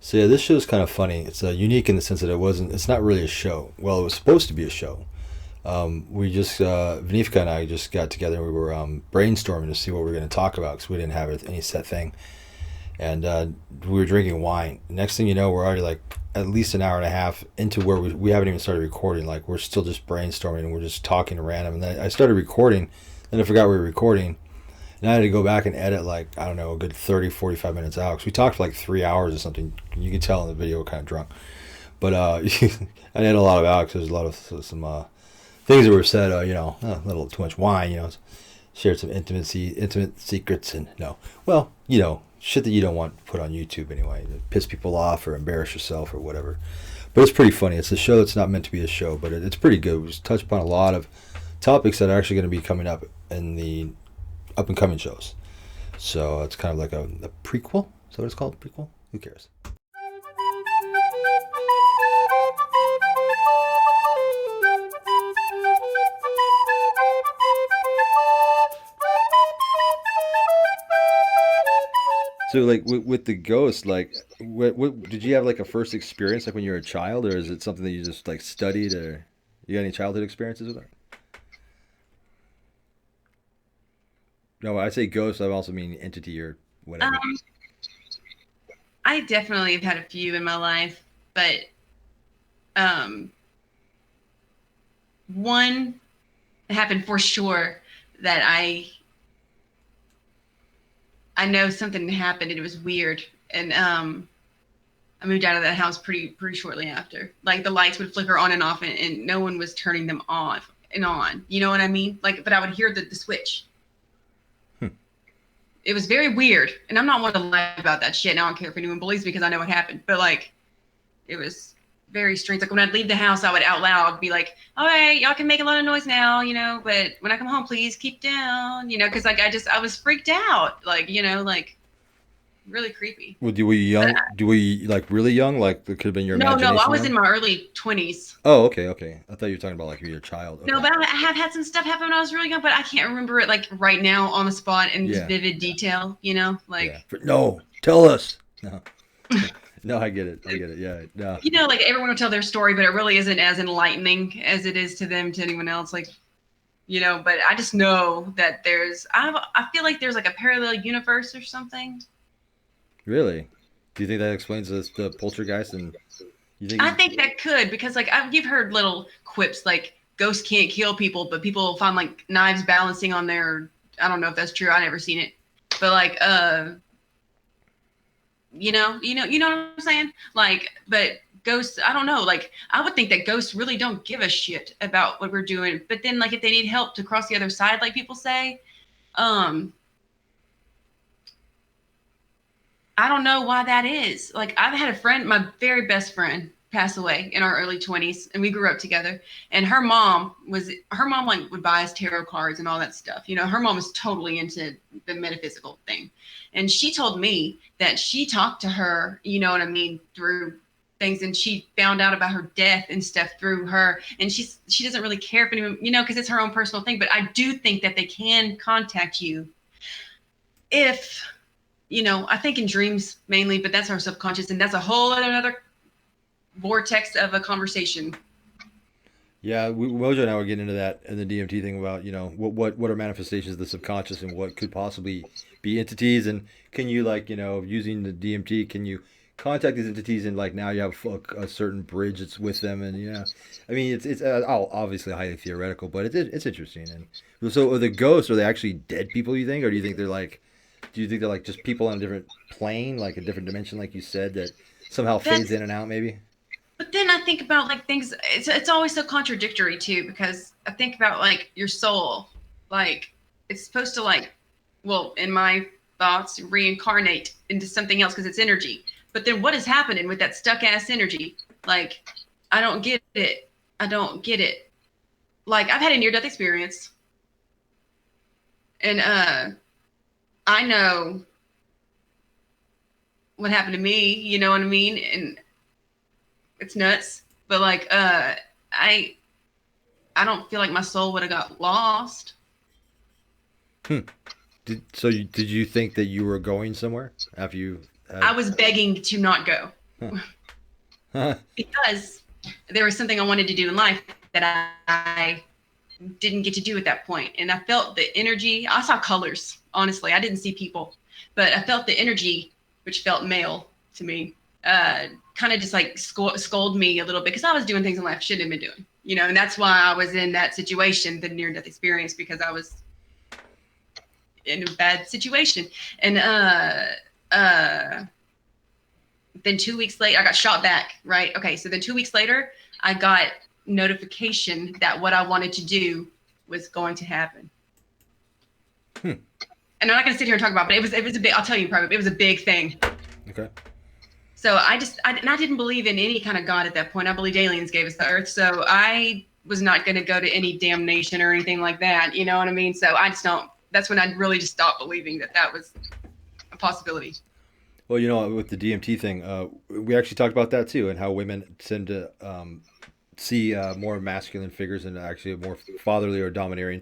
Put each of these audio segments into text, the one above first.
So yeah, this show is kind of funny. It's unique in the sense that it's not really a show. Well, it was supposed to be a show. We just, Venefica and I just got together and we were brainstorming to see what we were going to talk about because we didn't have any set thing. And we were drinking wine. Next thing you know, we're already like at least an hour and a half into where we haven't even started recording. Like we're still just brainstorming and we're just talking random. And then I started recording, then I forgot we were recording. And I had to go back and edit like, I don't know, a good 30, 45 minutes out. Because we talked for like 3 hours or something. You can tell in the video we're kind of drunk. But I edit a lot of out because there's a lot of some things that were said, a little too much wine, shared some intimate secrets and no. Well, shit that you don't want put on YouTube anyway. To piss people off or embarrass yourself or whatever. But it's pretty funny. It's a show that's not meant to be a show, but it's pretty good. We touched upon a lot of topics that are actually going to be coming up in the up and coming shows. So it's kind of like a prequel. Is that what it's called? Prequel? Who cares? So like with the ghost, like what did you have like a first experience like when you were a child, or is it something that you just like studied, or you got any childhood experiences with it? No, when I say ghost, I also mean entity or whatever. Um, I definitely have had a few in my life, but um, one happened for sure that I know something happened and it was weird, and I moved out of that house pretty shortly after. Like the lights would flicker on and off, and no one was turning them off and on. You know what I mean? Like, but I would hear the switch. Hmm. It was very weird, and I'm not one to lie about that shit. And I don't care if anyone believes me because I know what happened. But like, it was very strange. Like when I'd leave the house, I would out loud be like, "All right, y'all can make a lot of noise now, but when I come home, please keep down, because like I was freaked out, like like really creepy. Were you But young? Were you like really young? Like it could have been your no, I imagination was in young. my early 20s. Oh, okay, okay. I thought you were talking about like you were a child. No, Okay. but I have had some stuff happen when I was really young, but I can't remember it like right now on the spot in Yeah, vivid detail, yeah. like No, tell us. No, no, I get it. I get it. Yeah, no. like everyone will tell their story, but it really isn't as enlightening as it is to them to anyone else. Like, but I just know that I feel like there's like a parallel universe or something. Really? Do you think that explains the poltergeist? And you think I it's think that could because like you've heard little quips like ghosts can't kill people, but people find like knives balancing on their. I don't know if that's true. I never seen it, but like what I'm saying? Like, but ghosts, I don't know. Like, I would think that ghosts really don't give a shit about what we're doing. But then, like, if they need help to cross the other side, like people say, um, I don't know why that is. Like, I've had a friend, my very best friend, pass away in our early 20s, and we grew up together. And her mom like would buy us tarot cards and all that stuff. Her mom was totally into the metaphysical thing. And she told me that she talked to her, you know what I mean, through things, and she found out about her death and stuff through her. And she doesn't really care if anyone, because it's her own personal thing. But I do think that they can contact you if I think in dreams mainly, but that's our subconscious, and that's a whole other vortex of a conversation. yeah, Mojo and I were getting into that in the DMT thing about what are manifestations of the subconscious and what could possibly be entities, and can you like using the DMT, can you contact these entities, and like now you have a certain bridge that's with them, and yeah, I mean it's obviously highly theoretical, but it's interesting. And so are the ghosts, are they actually dead people, you think, or do you think they're like just people on a different plane, like a different dimension, like you said, that somehow fades That's in and out maybe? But then I think about like things. It's always so contradictory too because I think about like your soul, like it's supposed to like, well, in my thoughts, reincarnate into something else because it's energy. But then what is happening with that stuck ass energy? Like, I don't get it. I don't get it. Like I've had a near death experience, and I know what happened to me. You know what I mean? And it's nuts. But like I I don't feel like my soul would have got lost. Hmm. Did you think that you were going somewhere after you I had? was begging to not go. Huh. because there was something I wanted to do in life that I didn't get to do at that point. And I felt the energy. I saw colors, honestly. I didn't see people, but I felt the energy, which felt male to me, kind of just like scold me a little bit because I was doing things in life I shouldn't have been doing, and that's why I was in that situation, the near death experience, because I was in a bad situation. And then 2 weeks later, I got shot back, right? Okay, so then 2 weeks later, I got notification that what I wanted to do was going to happen. And I'm not going to sit here and talk about it, but it was a big, I'll tell you probably, it was a big thing. Okay. So I didn't believe in any kind of God at that point. I believed aliens gave us the earth. So I was not going to go to any damnation or anything like that. You know what I mean? So I just don't, that's when I really just stopped believing that was a possibility. Well, with the DMT thing, we actually talked about that too, and how women tend to see more masculine figures and actually more fatherly or domineering,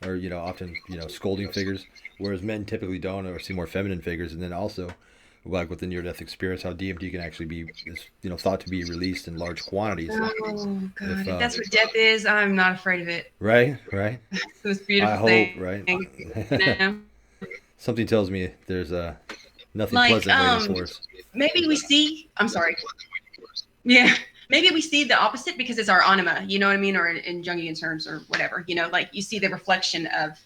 or often scolding figures, whereas men typically don't, or see more feminine figures. And then also, like with the near-death experience, how DMT can actually be thought to be released in large quantities. Oh God! If that's what death is, I'm not afraid of it. Right. It's the most I beautiful hope. thing. Right. You know? Something tells me there's nothing Like, pleasant waiting for us. maybe we see. I'm sorry. Yeah. Maybe we see the opposite because it's our anima, you know what I mean? Or in Jungian terms or whatever, like you see the reflection of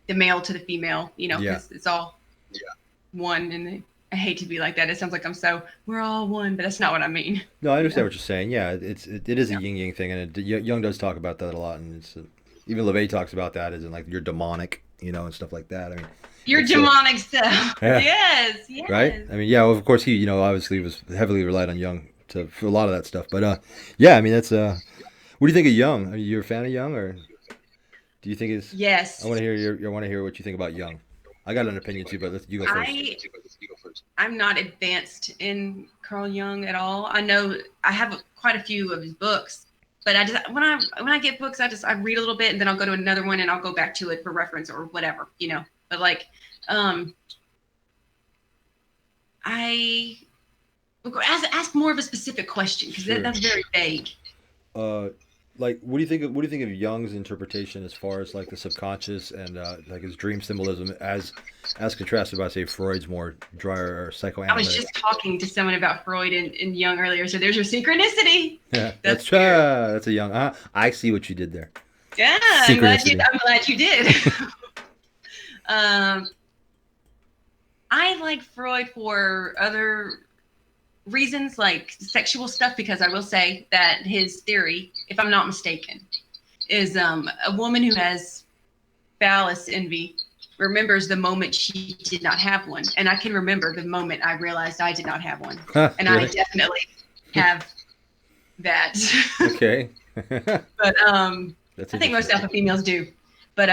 the male to the female, because it's all one. And I hate to be like that. It sounds like we're all one, but that's not what I mean. No, I understand what you're saying. Yeah, it is a yin yang thing, and Jung does talk about that a lot, and even LeVay talks about that as in like you're demonic, and stuff like that. I mean, your demonic self. Yeah. Yes. Right? I mean, yeah, well, of course he, obviously was heavily relied on Jung for a lot of that stuff. But yeah, I mean, that's what do you think of Jung? Are you a fan of Jung, or do you think it's? Yes. I want to hear what you think about Jung. I got an opinion too, but you go first. I'm not advanced in Carl Jung at all. I know I have quite a few of his books, but I just when I get books, I read a little bit and then I'll go to another one and I'll go back to it for reference or whatever, But like, I ask more of a specific question because Sure. that's very vague. Like, what do you think of Jung's interpretation as far as like the subconscious and like his dream symbolism as contrasted by say Freud's more drier or psychoanalytic? I was just talking to someone about Freud and Jung earlier, so there's your synchronicity. Yeah, that's a Jung. I see what you did there. Yeah, I'm glad you did. I like Freud for other reasons, like sexual stuff, because I will say that his theory, if I'm not mistaken, is a woman who has phallus envy remembers the moment she did not have one, and I can remember the moment I realized I did not have one, and really? I definitely have that. Okay. But I think most alpha females do, but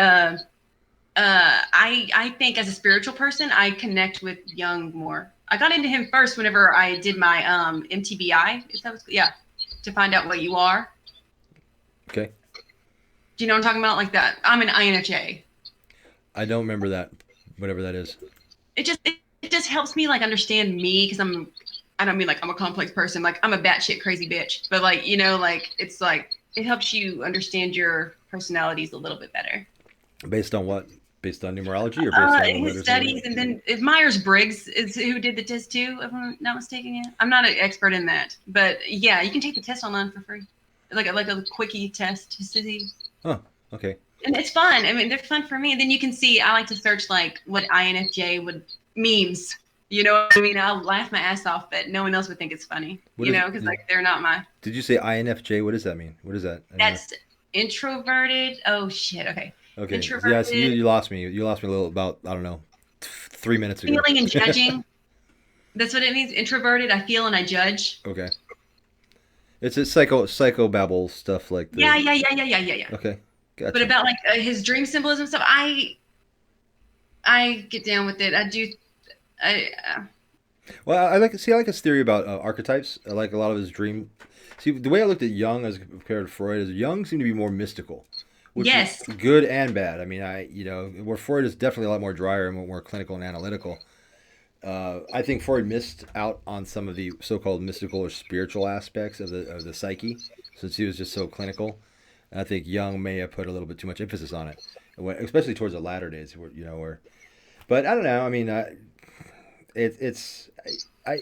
I think as a spiritual person, I connect with Jung more. I got into him first whenever I did my MTBI, to find out what you are. Okay. Do you know what I'm talking about? Like that. I'm an INFJ. I don't remember that, whatever that is. It just helps me like understand me, because I don't mean like I'm a complex person. Like I'm a batshit crazy bitch, but like like it's like it helps you understand your personalities a little bit better. Based on what? Based on numerology or based on his studies, and then Myers-Briggs is who did the test too, if I'm not mistaken. Yeah, I'm not an expert in that, but yeah, you can take the test online for free, like a quickie test to see. Oh, okay. And it's fun. I mean, they're fun for me. And then you can see. I like to search like what INFJ would memes. You know what I mean? I'll laugh my ass off, but no one else would think it's funny. Because like they're not my. Did you say INFJ? What does that mean? What is that? That's introverted. Oh shit. Okay. Okay. Yeah, so you lost me. You lost me a little about, I don't know, 3 minutes ago. Feeling and judging. That's what it means. Introverted. I feel and I judge. Okay. It's a psychobabble stuff like that. Yeah. Okay. Gotcha. But about like his dream symbolism stuff, I get down with it. I do. Well, I like his theory about archetypes. I like a lot of his dream. See, the way I looked at Jung as compared to Freud is Jung seemed to be more mystical. Which is good and bad. I mean, where Freud is definitely a lot more drier and more clinical and analytical. I think Freud missed out on some of the so-called mystical or spiritual aspects of the psyche, since he was just so clinical. And I think Jung may have put a little bit too much emphasis on it, especially towards the latter days, where where. But I don't know. I mean, it's I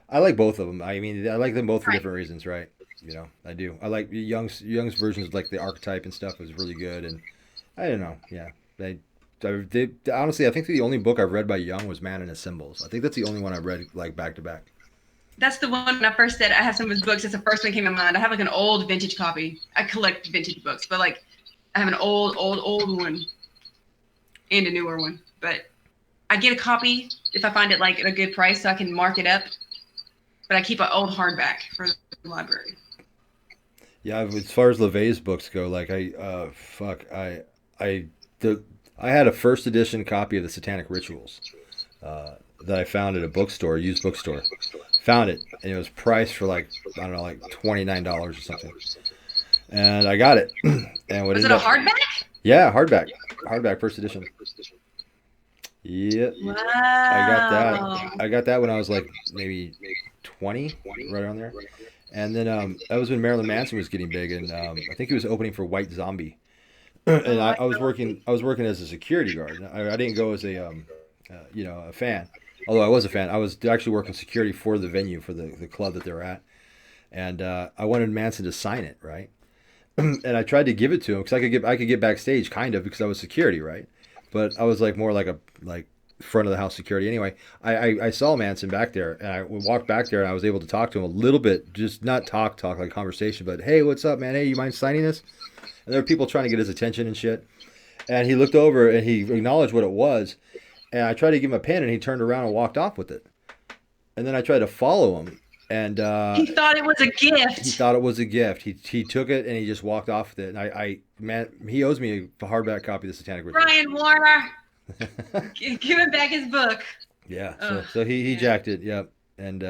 I like both of them. I mean, I like them both for Right. different reasons, right? I do. I like Young's versions, like the archetype and stuff, was really good, and I don't know. Yeah, they honestly, I think the only book I've read by Young was Man and His Symbols. I think that's the only one I've read like back to back. That's the one when I first said I have some of his books. That's the first one that came to mind. I have like an old vintage copy. I collect vintage books, but like I have an old one and a newer one. But I get a copy if I find it like at a good price, so I can mark it up. But I keep an old hardback for the library. Yeah, as far as LeVay's books go, like I the I had a first edition copy of the Satanic Rituals that I found at a bookstore, a used bookstore. Found it, and it was priced for like I don't know, like $29 or something. And I got it, and what Was it ended a up, hardback? yeah, hardback first edition. Yep, I got that. Wow. I got that when I was like maybe 20, right around there. And then that was when Marilyn Manson was getting big, and I think he was opening for White Zombie. And Oh, I was working as a security guard. I didn't go as a a fan. Although I was a fan, I was actually working security for the venue for the club that they were at, and I wanted Manson to sign it, right? And I tried to give it to him because I could get backstage kind of because I was security, right? But I was like more like a like front of the house security anyway. I saw Manson back there, and I walked back there, and I was able to talk to him a little bit, just not talk like conversation, but hey, what's up, man? Hey, you mind signing this? And there were people trying to get his attention and shit. And he looked over and he acknowledged what it was. And I tried to give him a pen, and he turned around and walked off with it. And then I tried to follow him, and he thought it was a he gift. thought it was a gift. He took it and he just walked off with it. And man, he owes me a hardback copy of the Satanic Rituals. Brian Warner, give him back his book. Yeah, Ugh, so he yeah. jacked it. Yep, and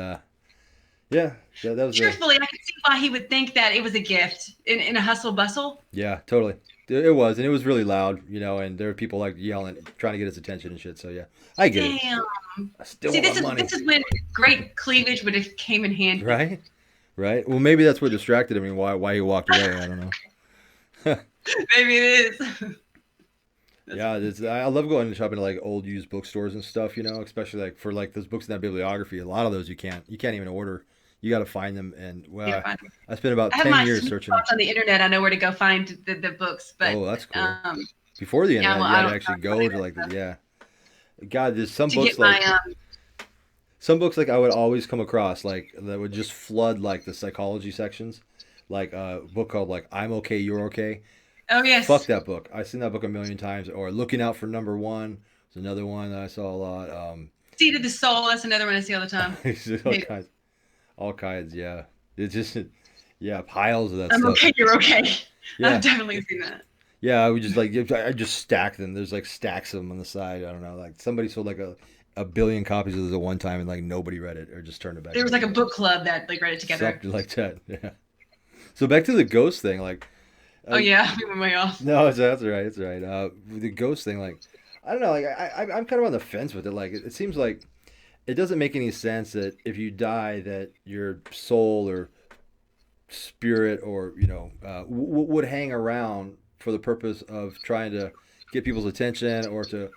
yeah, that was a Truthfully, I can see why he would think that it was a gift in a hustle bustle. yeah, totally. It was, and it was really loud, and there were people like yelling, trying to get his attention and shit. So yeah, I get it. Damn. I still See, want this my is money, this is when great cleavage would have came in handy. right? Right. Well, maybe that's what distracted him and why he walked away. I don't know. Maybe it is. That's Yeah, funny. I love going and shopping at like old used bookstores and stuff, especially like for like those books in that bibliography. A lot of those you can't even order. You got to find them, and Yeah, well, fine. I spent about I have 10 my years sweet searching them. spots on the internet. I know where to go find the books, but Oh, that's cool. um, Before the yeah, internet, well, you I had to don't actually find go to that like stuff yeah. God, there's some to books get my like I would always come across like that would just flood like the psychology sections, like a book called like I'm Okay, You're Okay. Oh Fuck yes, that book. I've seen that book a million times. Or Looking Out for Number One is another one that I saw a lot. Seed of the Soul. That's another one I see all the time. All Hate it. kinds, all kinds. Yeah, it's just yeah, piles of that I'm stuff. okay. You're okay. I've Yeah, definitely seen that. yeah. I would just like I just stack them. There's like stacks of them on the side. I don't know. Like somebody sold like a billion copies of this at one time, and like nobody read it or just turned it back There in. was like a book club that like read it together. Something like that. Yeah. So back to the ghost thing. Like, Oh uh, yeah, we went way off. no, that's right. It's right. The ghost thing. Like, I don't know. Like, I'm kind of on the fence with it. Like, it seems like it doesn't make any sense that if you die, that your soul or spirit or would hang around for the purpose of trying to get people's attention or to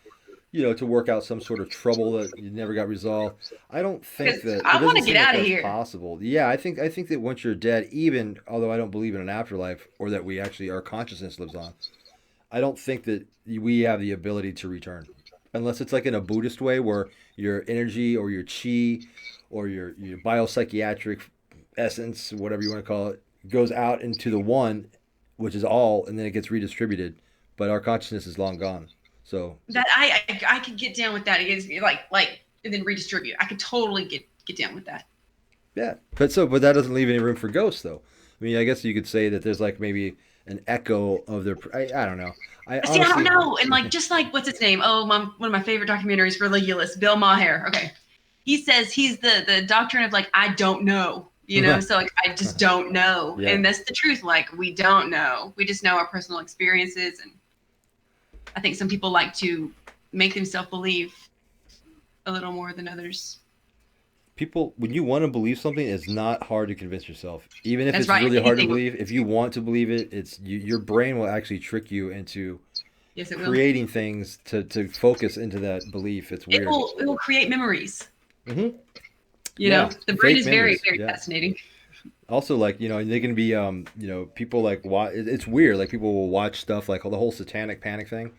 to work out some sort of trouble that you never got resolved. I don't think Because that it I want doesn't to get seem like out of that's here. possible. Yeah, I think that once you're dead, even although I don't believe in an afterlife or that we actually our consciousness lives on, I don't think that we have the ability to return. Unless it's like in a Buddhist way where your energy or your chi or your biopsychiatric essence, whatever you want to call it, goes out into the one, which is all, and then it gets redistributed. But our consciousness is long gone. So That I could get down with that. It's like and then redistribute. I could totally get down with that. yeah, but that doesn't leave any room for ghosts, though. I mean, I guess you could say that there's like maybe an echo of their. I don't know. I See, I don't honestly, know. And like just like what's his name? Oh, one of my favorite documentaries, Religulous, Bill Maher. Okay. He says he's the doctrine of like I don't know. So like I just don't know. yeah, And that's the truth. Like we don't know. We just know our personal experiences. And I think some people like to make themselves believe a little more than others. People, when you want to believe something, it's not hard to convince yourself. Even if That's it's right. really hard to Anything. believe, if you want to believe it, your brain will actually trick you into Yes, it will. creating things to focus into that belief. It's weird. It will create memories. Hmm. You know, Yeah, the brain fake is very, memories. very Yeah. fascinating. Also, like, they can be people like it's weird. Like, people will watch stuff like the whole satanic panic thing,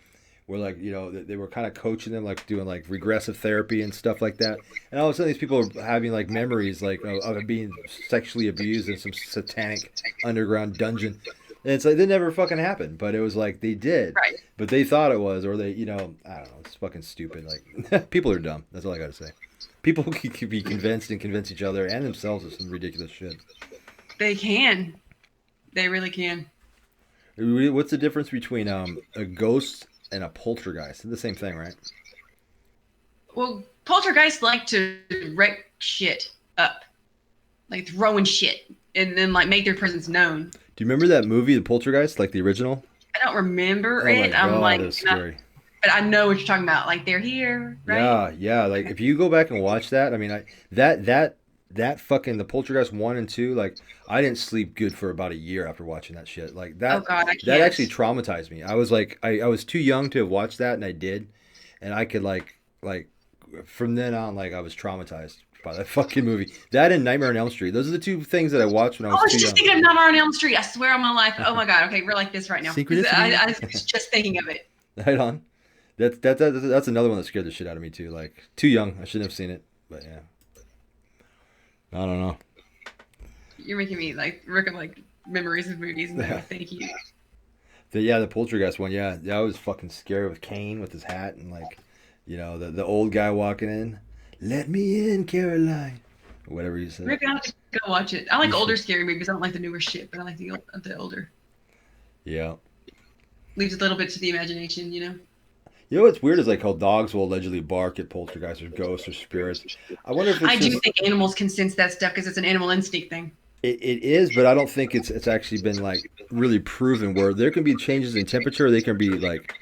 where, like, they were kind of coaching them, like doing like regressive therapy and stuff like that. And all of a sudden, these people are having like memories like of being sexually abused in some satanic underground dungeon. And it's like, they never fucking happened, but it was like they did, Right. but they thought it was, or they, I don't know. It's fucking stupid. Like, people are dumb. That's all I gotta say. People can be convinced and convince each other and themselves of some ridiculous shit. They can. They really can. What's the difference between a ghost and a poltergeist? They're the same thing, right? Well, poltergeists like to wreck shit up, like throwing shit, and then like make their presence known. Do you remember that movie, The Poltergeist, like the original? I don't remember Oh my it. I'm god, like, it was scary. but I know what you're talking about. Like they're here, right? Yeah, yeah. Like, if you go back and watch that, I mean, that fucking The Poltergeist 1 and 2, like, I didn't sleep good for about a year after watching that shit. Like, Oh God, I that can't. actually traumatized me. I was like, I was too young to have watched that, and I did, and I could like from then on, like, I was traumatized by that fucking movie. That and Nightmare on Elm Street. Those are the two things that I watched when I Oh, was I was too just young. thinking of Nightmare on Elm Street. I swear on my life. Oh my God. Okay, we're like this right now. 'Cause Synchronicity. I was just thinking of it. Right on. That's another one that scared the shit out of me too. Like, too young, I shouldn't have seen it. But yeah, I don't know. You're making me like look at like memories of movies and Yeah, thank you. the Poltergeist one. Yeah, that was fucking scary with Kane with his hat and, like, the old guy walking in. Let me in, Caroline. Or whatever he said. Maybe I'll have to go watch it. I You like should. older scary movies. I don't like the newer shit, but I like the older. Yeah. Leaves a little bit to the imagination, you know. You know what's weird is, like, how dogs will allegedly bark at poltergeists or ghosts or spirits. I wonder if it's I do just think animals can sense that stuff because it's an animal instinct thing. it is, but I don't think it's actually been, like, really proven. Where there can be changes in temperature, they can be like,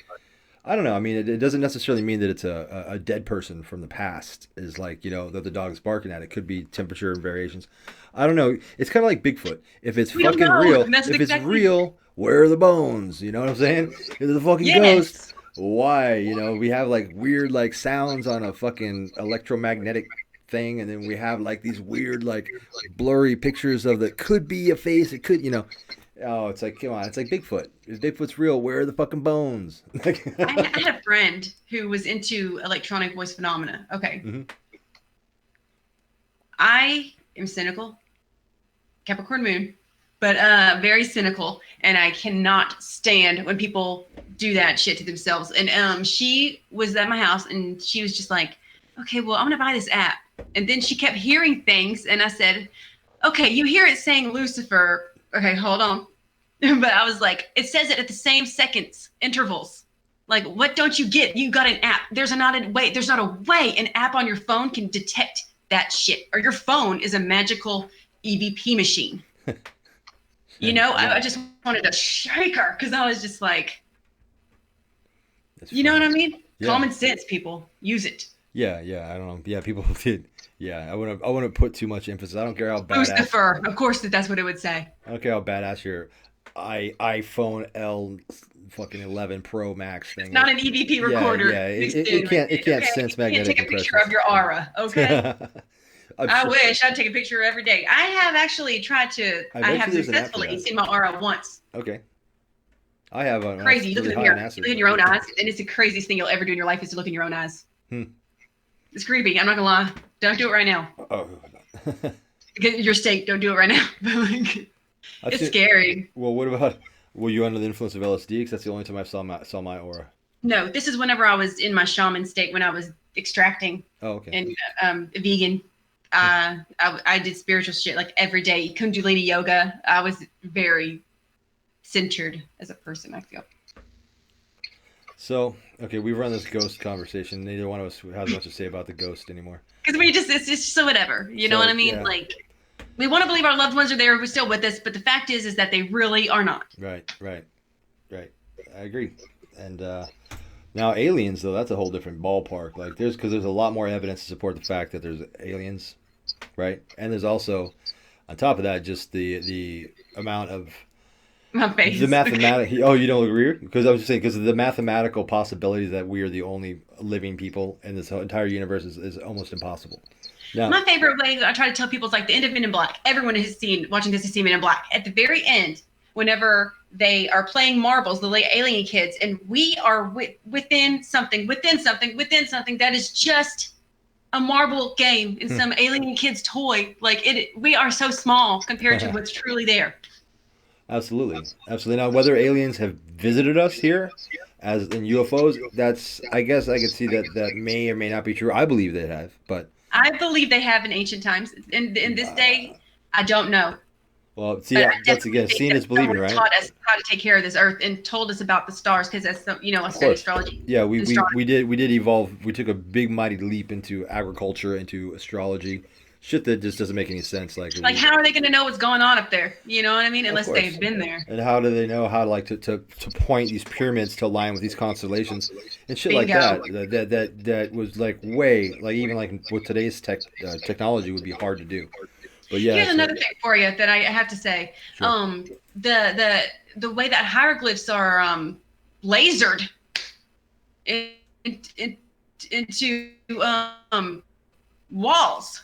I don't know. I mean, it doesn't necessarily mean that it's a dead person from the past is, like, that the dog's barking at. It could be temperature and variations. I don't know. It's kind of like Bigfoot. If it's We don't fucking know. real, And that's if it's exactly. real, where are the bones? You know what I'm saying? If it's a fucking ghost, Yes. why? We have, like, weird, like, sounds on a fucking electromagnetic thing, and then we have, like, these weird, like, blurry pictures of that could be a face. It could. Oh, it's like, come on, it's like Bigfoot. If Bigfoot's real, where are the fucking bones? I had a friend who was into electronic voice phenomena. Okay. Hmm. I am cynical, Capricorn moon, but very cynical, and I cannot stand when people do that shit to themselves. And she was at my house, and she was just like, "Okay, well, I'm gonna buy this app." And then she kept hearing things, and I said, "Okay, you hear it saying Lucifer. Okay, hold on." But I was like, "It says it at the same seconds intervals. Like, what don't you get? You got an app. There's not a way an app on your phone can detect that shit. Or your phone is a magical EVP machine." I Yeah, just wanted to shake her because I was just like, that's you know what funny. I mean? Yeah, Common sense, people. Use it. yeah, yeah. I don't know. Yeah, people did. Yeah, I wouldn't put too much emphasis. I don't care how badass. Lucifer. Of course that's what it would say. I don't care how badass your iPhone L fucking 11 Pro Max It's thing not is. an EVP Yeah, recorder yeah. It, mixed it, in it with can't it it, can't okay? sense You can't magnetic take a picture of impressions. your aura, okay? I'm I sure. wish I'd take a picture every day. I have actually tried to, I I bet you have there's an app for successfully that. seen my aura once. Okay. I have when I was Crazy. You look in really the high on mirror, you acid, look in but your own yeah. eyes, and it's the craziest thing you'll ever do in your life is to look in your own eyes. Hmm. It's creepy. I'm not gonna lie. Don't do it right now. Oh. Get your steak. Don't do it right now. I've It's seen. scary. Well, what about? Were you under the influence of LSD? Because that's the only time I saw my aura. No, this is whenever I was in my shaman state when I was extracting Oh, okay. and vegan. I did spiritual shit like every day. Kundalini yoga. I was very centered as a person, I feel. So, okay, we've run this ghost conversation. Neither one of us has much to say about the ghost anymore. Because it's just so whatever. You know what I So, mean? yeah, Like, we want to believe our loved ones are there, who's still with us, but the fact is that they really are not. right, right, right. I agree. And Now, aliens, though, that's a whole different ballpark. Like, there's a lot more evidence to support the fact that there's aliens, right? And there's also, on top of that, just the amount of My the face. Okay. mathematical. Oh, you don't agree? Because I was just saying, because the mathematical possibility that we are the only living people in this entire universe is almost impossible. Now, My favorite way I try to tell people is like the end of Men in Black. Everyone has seen, watching this has seen Men in Black. At the very end, whenever they are playing marbles, the alien kids, and we are within something, that is just a marble game in some alien kid's toy. Like we are so small compared to what's truly there. absolutely, absolutely. Now, whether aliens have visited us here, as in UFOs, that's I guess I could see that that may or may not be true. I believe they have, but I believe they have in ancient times. In this day, I don't know. well, see, But I that's definitely again, think seeing that is believing, someone right? taught us how to take care of this earth and told us about the stars because that's I Of study course. astrology Yeah, and astronomy. we did evolve. We took a big mighty leap into agriculture, into astrology, shit that just doesn't make any sense. Like Like, how are they going to know what's going on up there? You know what I mean? of Unless course. they've been there. And how do they know how to like to point these pyramids to align with these constellations and shit like Bingo. that? That was like way like even like with today's technology would be hard to do. But yeah, Here's so another thing for you that I have to say. sure. The way that hieroglyphs are lasered in, in, into walls.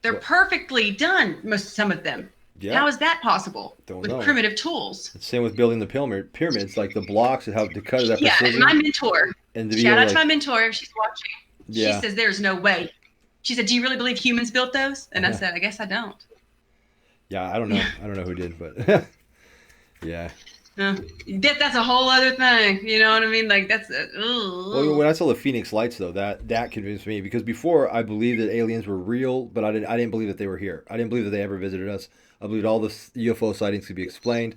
They're Well, perfectly done, some of them. yeah, How is that possible don't with know. primitive tools? It's same with building the pyramids, like the blocks and how to cut it at Yeah, and my precision mentor, and to be shout able to out to my like mentor if she's watching. She yeah. says there's no way. She said, "Do you really believe humans built those?" And I said, "I guess I don't." Yeah, I don't know. I don't know who did, but yeah. Uh, that's a whole other thing. You know what I mean? Like that's Well, when I saw the Phoenix Lights, though, that convinced me because before I believed that aliens were real, but I didn't believe that they were here. I didn't believe that they ever visited us. I believed all the UFO sightings could be explained.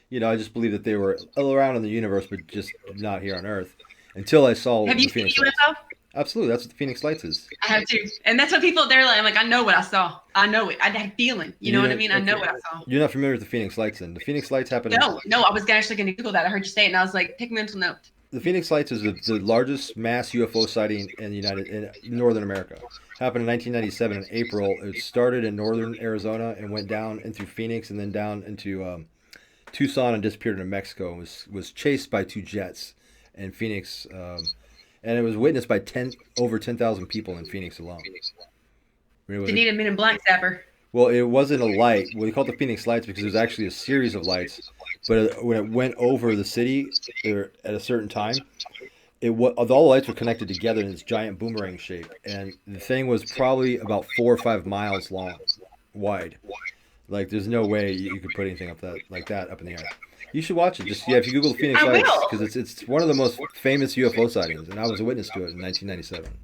You know, I just believed that they were all around in the universe, but just not here on Earth. Until I saw have you the seen Phoenix a Lights. UFO? Absolutely, that's what the Phoenix Lights is. I have too, and that's what people they're like. I'm like, I know what I saw. I know it. I had a feeling. You know You what I know, mean? I know okay, what I saw. you're not familiar with the Phoenix Lights, then the Phoenix Lights happened in No, no, I was actually going to Google that. I heard you say it, and I was like, take mental note. the Phoenix Lights is the largest mass UFO sighting in the in Northern America. Happened in 1997 in April. It started in northern Arizona and went down into Phoenix and then down into Tucson and disappeared into Mexico. And was chased by two jets in Phoenix, and it was witnessed by over 10,000 people in Phoenix alone. I mean, it was They need a Men in Black zapper. well, it wasn't a light. Well, they called it the Phoenix Lights because it was actually a series of lights. But when it went over the city at a certain time, all the lights were connected together in this giant boomerang shape, and the thing was probably about 4 or 5 miles long, wide. Like, there's no way you could put anything up that like that up in the air. You should watch it. Just yeah, if you Google Phoenix I Lights, will. because it's one of the most famous UFO sightings, and I was a witness to it in 1997.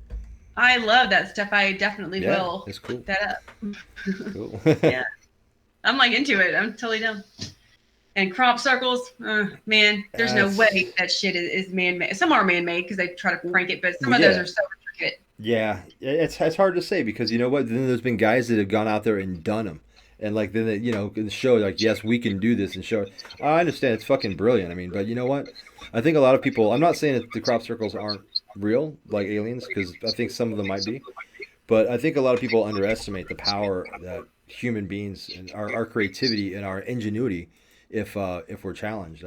I love that stuff. I definitely Yeah, will it's cool. look that up. Cool. Yeah, I'm like into it. I'm totally down. And crop circles, man, there's no That's way that shit is man-made. Some are man-made because they try to prank it, but some well, of those yeah. are so intricate. Yeah, it's hard to say because you know what? Then there's been guys that have gone out there and done them, and like then they, you know in the show like yes we can do this and show. I understand it's fucking brilliant. I mean, but you know what? I think a lot of people. I'm not saying that the crop circles aren't real like aliens because I think some of them might be, but I think a lot of people underestimate the power that human beings and our creativity and our ingenuity if we're challenged.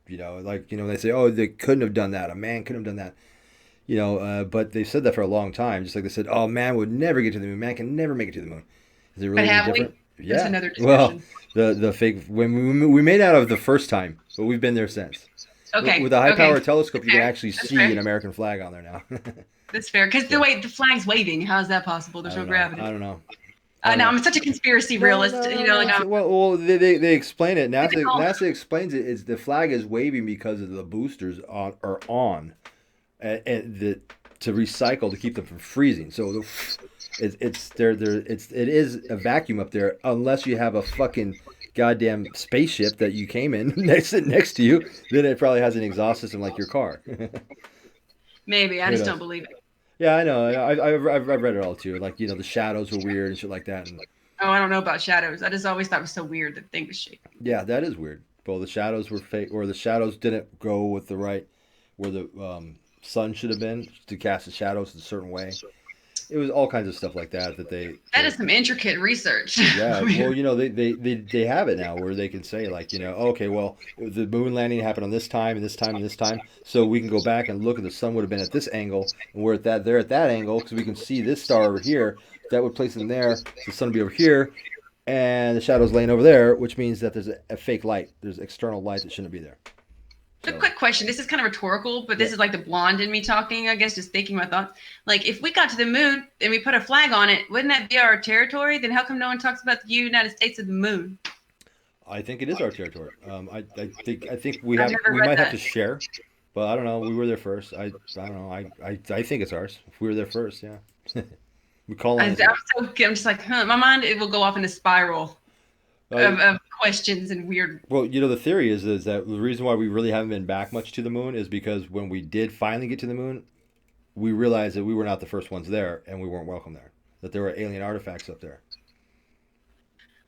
You know, like you know they say oh they couldn't have done that. A man couldn't have done that. You know, but they said that for a long time. Just like they said, "Oh, man would never get to the moon. Man can never make it to the moon." Is it But really any have we? different? That's Yeah. another Well, discussion. the fake when we made out of the first time, but we've been there since. Okay, With a high okay, power telescope, that's you can fair. actually That's see fair. an American flag on there now. That's fair. Because the So way the flag's waving, how is that possible? I There's no don't know. gravity. I don't know. I don't No, know. I'm such a conspiracy No, realist. no, You no, know, no. like I'm. Well, they explain it. It's all, NASA explains it. Is the flag is waving because of the boosters are on, and the to recycle to keep them from freezing. So it is a vacuum up there unless you have a fucking goddamn spaceship that you came in next to you. Then it probably has an exhaust system like your car. maybe I Who just don't knows? believe it. Yeah, I know. I've read it all too. Like you know the shadows were weird and shit like that. And Oh, I don't know about shadows. I just always thought it was so weird that the thing was shaking. yeah, that is weird. Well, the shadows were fake, or the shadows didn't go with the right where the sun should have been to cast the shadows a certain way. It was all kinds of stuff like that That that is some intricate research. yeah, I mean, well, they have it now where they can say like, okay, well, the moon landing happened on this time and this time and this time, so we can go back and look at the sun would have been at this angle, and we're at that they're at that angle because we can see this star over here. That would place them there, so the sun would be over here, and the shadow's laying over there, which means that there's a fake light. There's external light that shouldn't be there. a So, quick question. This is kind of rhetorical, but yeah. this is like the blonde in me talking, I guess, just thinking my thoughts. Like, if we got to the moon and we put a flag on it, wouldn't that be our territory? Then how come no one talks about the United States of the moon? I think it is our territory. I think I've never we read might have that. to share, but I don't know. We were there first. I don't know. I think it's ours. If we were there first, yeah. We colonized it. I'm just like, huh. My mind, it will go off in a spiral Uh, of questions and weird. well, the theory is that the reason why we really haven't been back much to the moon is because when we did finally get to the moon, we realized that we were not the first ones there, and we weren't welcome there. That there were alien artifacts up there.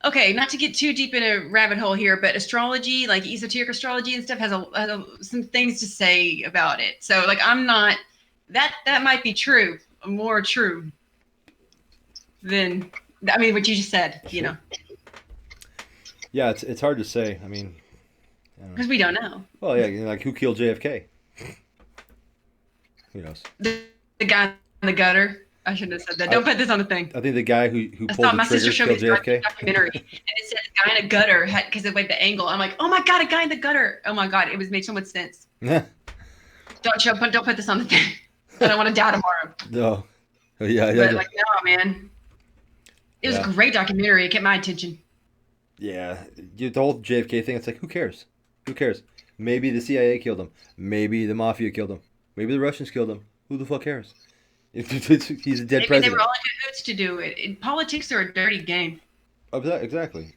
Okay, not to get too deep in a rabbit hole here, but astrology, like esoteric astrology and stuff, has some things to say about it. So, like, I'm not that might be true, more true than I mean what you just said, you Sure. know, Yeah, it's hard to say. I mean, I don't know. because we don't know. Well, yeah, like who killed JFK? Who knows? The guy in the gutter. I shouldn't have said that. I, Don't put this on the thing. I think the guy who I pulled saw the my sister trigger showed me killed this JFK. documentary, and it said a guy in a gutter had because of like the angle. I'm like, oh my god, a guy in the gutter. Oh my god, it was made so much sense. Yeah. Don't put this on the thing. I don't want to die tomorrow. No. Oh, yeah, But yeah, like, no, man, it was a yeah. great documentary. It kept my attention. Yeah. The whole JFK thing. It's like, who cares? Who cares? Maybe the CIA killed him. Maybe the mafia killed him. Maybe the Russians killed him. Who the fuck cares? He's a dead Maybe they were president. all in cahoots to do it. Politics are a dirty game. Exactly.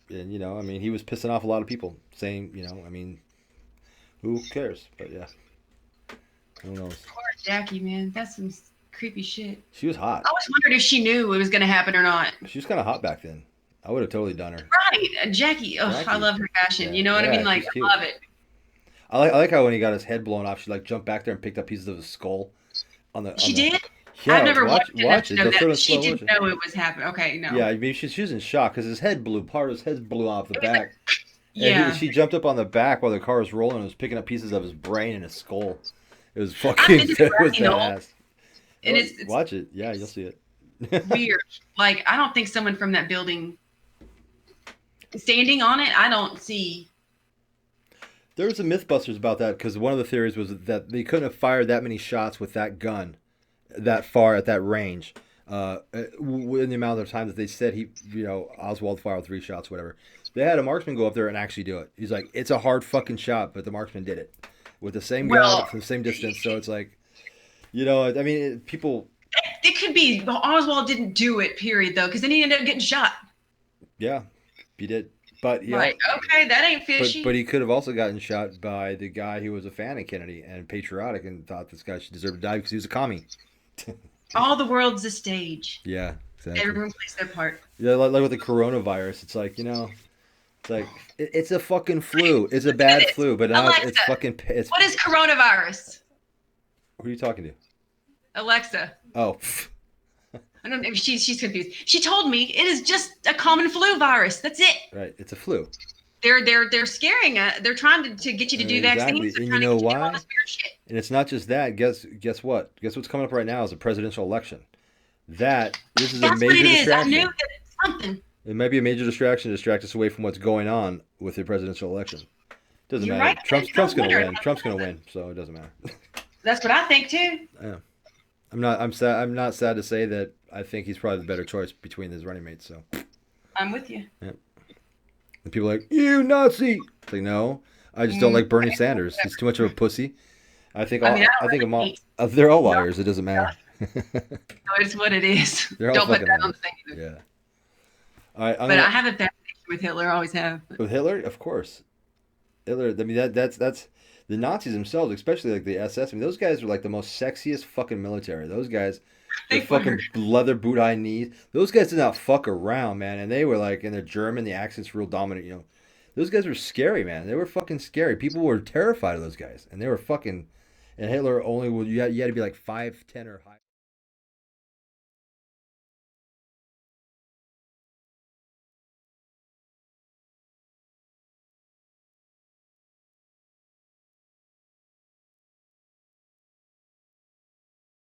And I mean, he was pissing off a lot of people, saying, I mean, who cares? But yeah, who knows? Poor Jackie, man, that's some creepy shit. She was hot. I always wondered if she knew it was going to happen or not. She was kind of hot back then. I would have totally done her. Right, Jackie. Oh, I Jackie. love her fashion. Yeah, You know what I yeah, mean? Like, she's cute. I love it. I like how when he got his head blown off, she like jumped back there and picked up pieces of his skull on She the. did. I've Yeah, never watched enough watch to it. know They'll throw it in that she slow didn't motion. know it was happening. Okay, no. Yeah, I mean she was in shock because his head blew. Part of his head blew off the It was like, back, and yeah. she jumped up on the back while the car was rolling and was picking up pieces of his brain and his skull. It was I've fucking. been to the It was grassy knoll, badass. and Oh, it's watch it. Yeah, you'll see it. weird. Like, I don't think someone from that building standing on it. I don't see. There was some MythBusters about that because one of the theories was that they couldn't have fired that many shots with that gun, that far at that range, in the amount of time that they said Oswald fired 3 shots, whatever. They had a marksman go up there and actually do it. He's like, it's a hard fucking shot, but the marksman did it with the same gun Well, from the same distance. So it's like, I mean, people, it could be Oswald didn't do it. Period. Though, because then he ended up getting shot. yeah, he did. But yeah, Like, okay, that ain't but fishy. he could have also gotten shot by the guy who was a fan of Kennedy and patriotic and thought this guy should deserve to die because he was a commie. All the world's a stage. Yeah, exactly. Everyone plays their part. Yeah, like with the coronavirus, it's like it's like it's a fucking flu. It's a bad It is. flu, but now it's Alexa, fucking. It's what is coronavirus? who are you talking to? Alexa. Oh, I don't know. She's confused. She told me it is just a common flu virus. That's it. right. It's a flu. They're scaring they're trying to get you to do Exactly. vaccines. They're And trying you to know get you to do all why? this weird shit. And it's not just that. Guess what? Guess what's coming up right now is a presidential election. This is a That's what major it is. I distraction. knew that something. It might be a major distraction to distract us away from what's going on with the presidential election. Doesn't You're matter. right. Trump's No gonna wonder. win. Trump's gonna win, so it doesn't matter. That's what I think too. Yeah. I'm sad. I'm not sad to say that I think he's probably the better choice between his running mates. So. I'm with you. And people are like, you Nazi. It's like, no, I just don't like Bernie Sanders. He's too much of a pussy. I think I mean, I I don't think really them all, hate- they're all liars. It doesn't matter. No, it's what it is. They're all Don't put fucking that on liars. the thing either. Yeah. All right. But I have a fascination with Hitler. I always have. With Hitler, of course. Hitler. I mean, that's the Nazis themselves, especially like the SS. I mean, those guys are like the most sexiest fucking military. Those guys, They their fucking were. leather boot high knees. Those guys did not fuck around, man. And they were like, and they're German. The accent's real dominant. Those guys were scary, man. They were fucking scary. People were terrified of those guys, and they were fucking. And Hitler only would you had to be like 5'10" or higher.